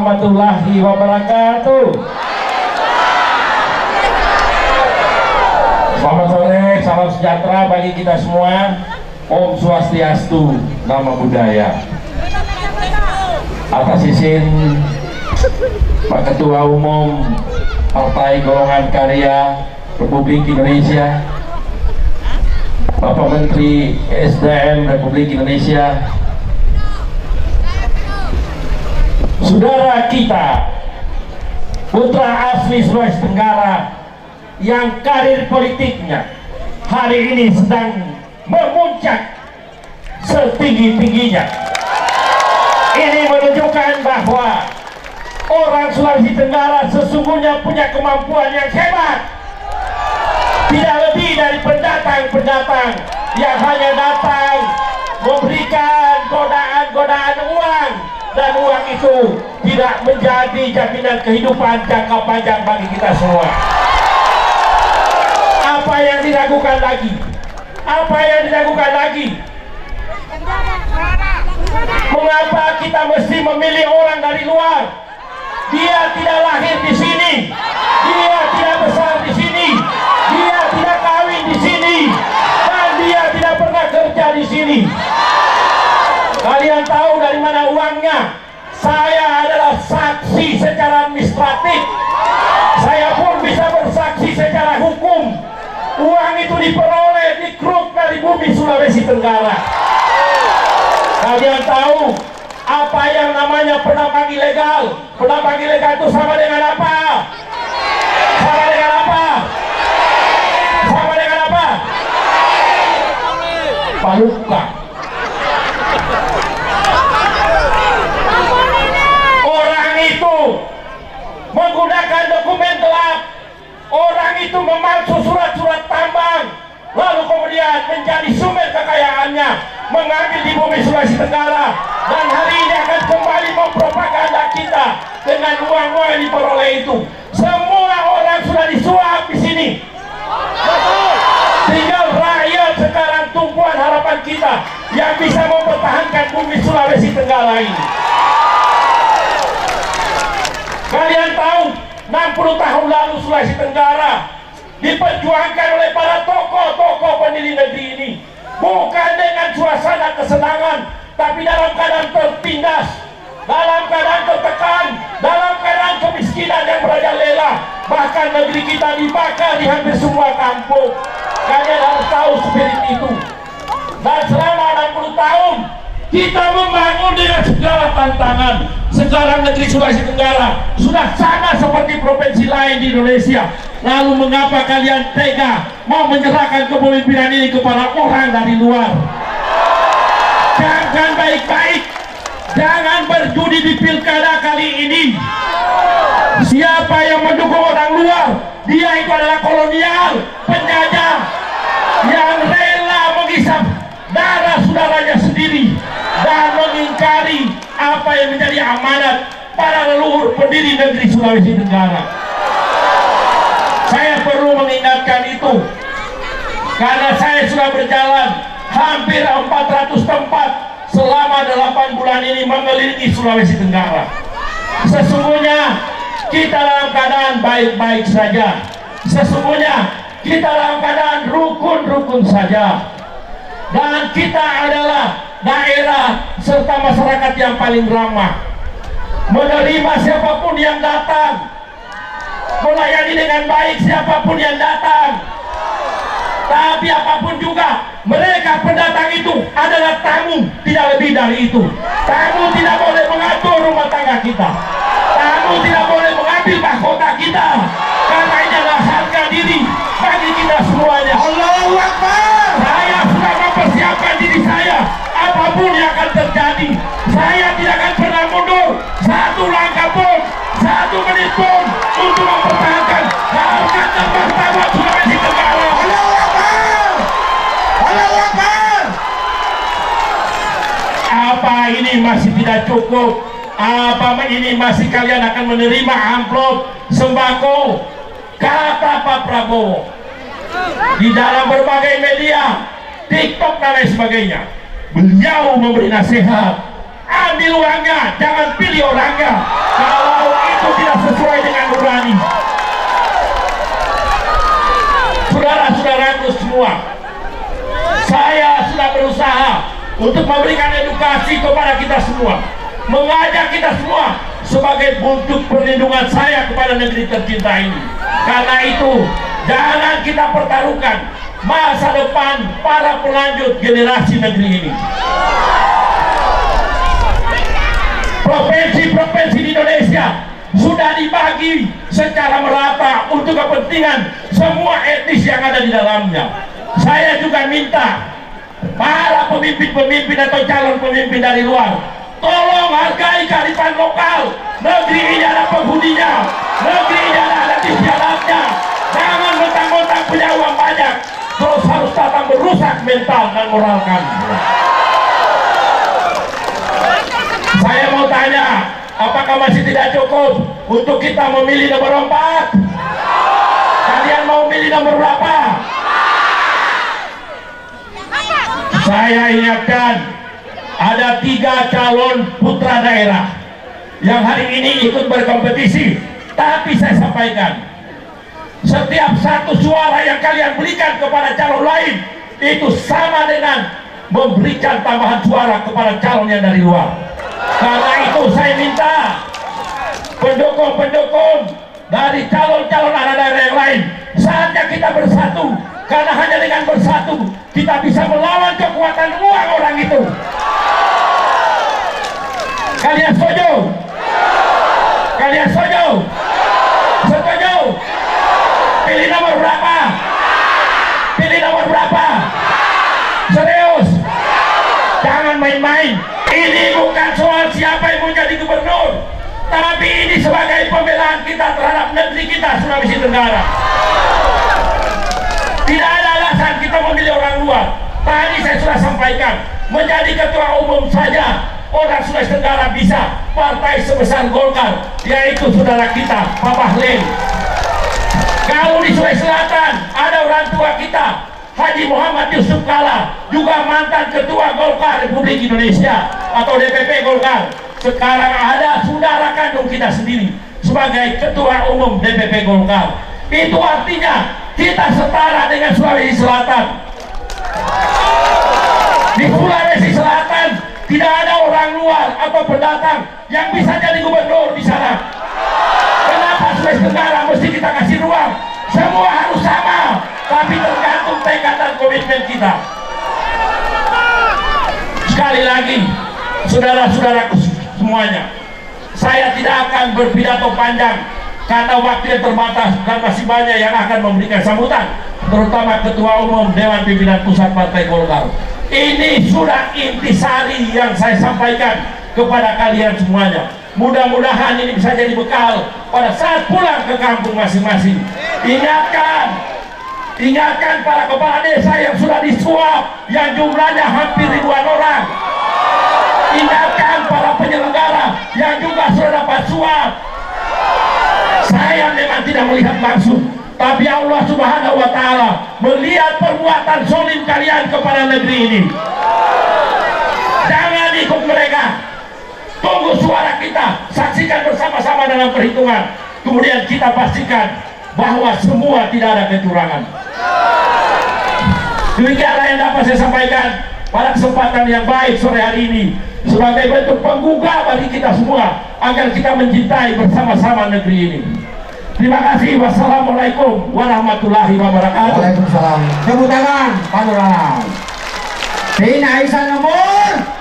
warahmatullahi wabarakatuh. Selamat sore, salam sejahtera bagi kita semua. Om Swastiastu, Namo Buddhaya. Atas izin Pak Ketua Umum Partai Golongan Karya Republik Indonesia, Bapak Menteri SDM Republik Indonesia, saudara kita, putra asli Sulawesi Tenggara yang karir politiknya hari ini sedang memuncak setinggi-tingginya. Ini menunjukkan bahwa orang Sulawesi Tenggara sesungguhnya punya kemampuan yang hebat. Tidak lebih dari pendatang-pendatang yang hanya datang memberikan godaan-godaan uang, dan uang itu tidak menjadi jaminan kehidupan jangka panjang bagi kita semua. Apa yang diragukan lagi? Apa yang diragukan lagi? Mengapa kita mesti memilih orang dari luar? Dia tidak lahir di sini, dia tidak besar di sini, dia tidak kawin di sini, dan dia tidak pernah kerja di sini. Kalian tahu dari mana uangnya? Saya adalah saksi secara administratif. Saya pun bisa bersaksi secara hukum. Uang itu diperoleh di kruk dari bumi Sulawesi Tenggara. Kalian tahu apa yang namanya penambang ilegal? Penambang ilegal itu sama dengan apa? Sama dengan apa? Sama dengan apa? Paluka. Orang itu menggunakan dokumen gelap. Orang itu memalsu surat-surat tambang, lalu kemudian menjadi sumber kekayaannya, mengambil di bumi Sulawesi Tenggara, dan hari ini akan kembali mempropaganda kita dengan uang-uang yang diperoleh itu. Semua orang sudah disuap di sini. Tinggal rakyat sekarang, tumpuan harapan kita yang bisa mempertahankan bumi Sulawesi Tenggara ini. Kalian tahu 60 tahun lalu Sulawesi Tenggara diperjuangkan oleh para tokoh-tokoh pendiri negeri ini, bukan dengan suasana kesenangan, tapi dalam keadaan tertindas, dalam keadaan tertekan, dalam keadaan kemiskinan yang merajalela. Bahkan negeri kita dibakar di hampir semua kampung. Kalian harus tahu spirit itu. Dan selama 60 tahun kita membangun dengan segala tantangan. Sekarang negeri Sulawesi Tenggara sudah sama seperti provinsi lain di Indonesia. Lalu mengapa kalian tega mau menyerahkan kepemimpinan ini kepada orang dari luar? Jangan baik-baik, jangan berjudi di pilkada kali ini. Siapa yang mendukung orang luar, dia itu adalah kolonial, penjajah yang rela menghisap darah saudaranya sendiri dan mengingkari apa yang menjadi amanat para leluhur pendiri negeri Sulawesi Tenggara. Saya perlu mengingatkan itu karena saya sudah berjalan hampir 400 tempat selama 8 bulan ini mengelilingi Sulawesi Tenggara. Sesungguhnya kita dalam keadaan baik-baik saja. Sesungguhnya kita dalam keadaan rukun-rukun saja. Dan kita adalah daerah serta masyarakat yang paling ramah, menerima siapapun yang datang, melayani dengan baik siapapun yang datang. Tapi apapun juga, mereka pendatang itu adalah tamu, tidak lebih dari itu. Tamu tidak boleh mengatur rumah tangga kita, tamu tidak boleh mengambil mahkota kita, karena ini adalah harga diri bagi kita semuanya. Allahu Akbar. Saya sudah mempersiapkan diri saya, apapun yang akan terjadi, saya tidak akan pernah mundur satu langkah pun, satu menit pun untuk mempertahankan harkat dan martabat Sulawesi Tenggara. Allahu Akbar. Allahu Akbar. Apa ini masih tidak cukup? Apa ini masih kalian akan menerima amplop sembako? Kata Pak Prabowo di dalam berbagai media, TikTok dan lain sebagainya, beliau memberi nasihat, ambil uangnya, jangan pilih orangnya. Kalau sesuai dengan nurani. Saudara-saudaraku semua, saya sudah berusaha untuk memberikan edukasi kepada kita semua, mengajak kita semua sebagai bentuk perlindungan saya kepada negeri tercinta ini. Karena itu, jangan kita pertaruhkan masa depan para pelanjut generasi negeri ini. Provinsi-provinsi di Indonesia sudah dibagi secara merata untuk kepentingan semua etnis yang ada di dalamnya. Saya juga minta para pemimpin-pemimpin atau calon pemimpin dari luar, tolong hargai kearifan lokal. Negeri ini ada penghuninya, negeri ini ada adat istiadatnya. Jangan mentang-mentang punya uang banyak terus harus datang merusak mental dan moral kami. Saya mau tanya, apakah masih tidak cukup untuk kita memilih nomor 4? Kalian mau milih nomor berapa? Saya ingatkan, ada 3 calon putra daerah yang hari ini ikut berkompetisi. Tapi saya sampaikan, setiap satu suara yang kalian berikan kepada calon lain itu sama dengan memberikan tambahan suara kepada calon yang dari luar. Karena itu saya minta pendukung-pendukung dari calon-calon anak daerah yang lain, saatnya kita bersatu. Karena hanya dengan bersatu kita bisa melawan kekuatan uang orang itu. Kalian setuju? Kalian setuju? Setuju? Pilih nomor berapa? Pilih nomor berapa? Serius? Jangan main-main. Ini bukan soal siapa yang mau jadi gubernur, tapi ini sebagai pembelaan kita terhadap negeri kita, Sulawesi Tenggara. Tidak ada alasan kita memilih orang luar. Tadi saya sudah sampaikan, menjadi ketua umum saja orang Sulawesi Tenggara bisa. Partai sebesar Golkar, yaitu saudara kita Pak Bahlil. Kalau di Sulawesi Selatan ada orang tua kita Haji Muhammad Yusuf Kala, juga mantan ketua Golkar Republik Indonesia atau DPP Golkar. Sekarang ada saudara kandung kita sendiri sebagai ketua umum DPP Golkar. Itu artinya kita setara dengan Sulawesi Selatan. Di Sulawesi Selatan tidak ada orang luar atau pendatang yang bisa jadi gubernur di sana. Kenapa Sulawesi Tenggara mesti kita kasih ruang? Semua harus sama, tapi tergantung tekad dan komitmen kita. Sekali lagi, saudara-saudaraku semuanya, saya tidak akan berpidato panjang karena waktu yang terbatas dan masih banyak yang akan memberikan sambutan, terutama Ketua Umum Dewan Pimpinan Pusat Partai Golkar. Ini sudah intisari yang saya sampaikan kepada kalian semuanya. Mudah-mudahan ini bisa jadi bekal pada saat pulang ke kampung masing-masing. Ingatkan para kepala desa yang sudah disuap, yang jumlahnya hampir ribuan orang. Ingatkan para penyelenggara yang juga sudah dapat suap. Saya memang tidak melihat langsung, tapi Allah Subhanahu wa Ta'ala melihat perbuatan zolim kalian kepada negeri ini. Jangan ikut mereka. Tunggu suara kita, saksikan bersama-sama dalam perhitungan. Kemudian kita pastikan bahwa semua tidak ada kecurangan. Demikianlah yang dapat saya sampaikan pada kesempatan yang baik sore hari ini, sebagai bentuk penggugah bagi kita semua agar kita mencintai bersama-sama negeri ini. Terima kasih. Wassalamualaikum warahmatullahi wabarakatuh. Waalaikumsalam. Tepuk tangan, Pak Lurah. Tina Aisyah nomor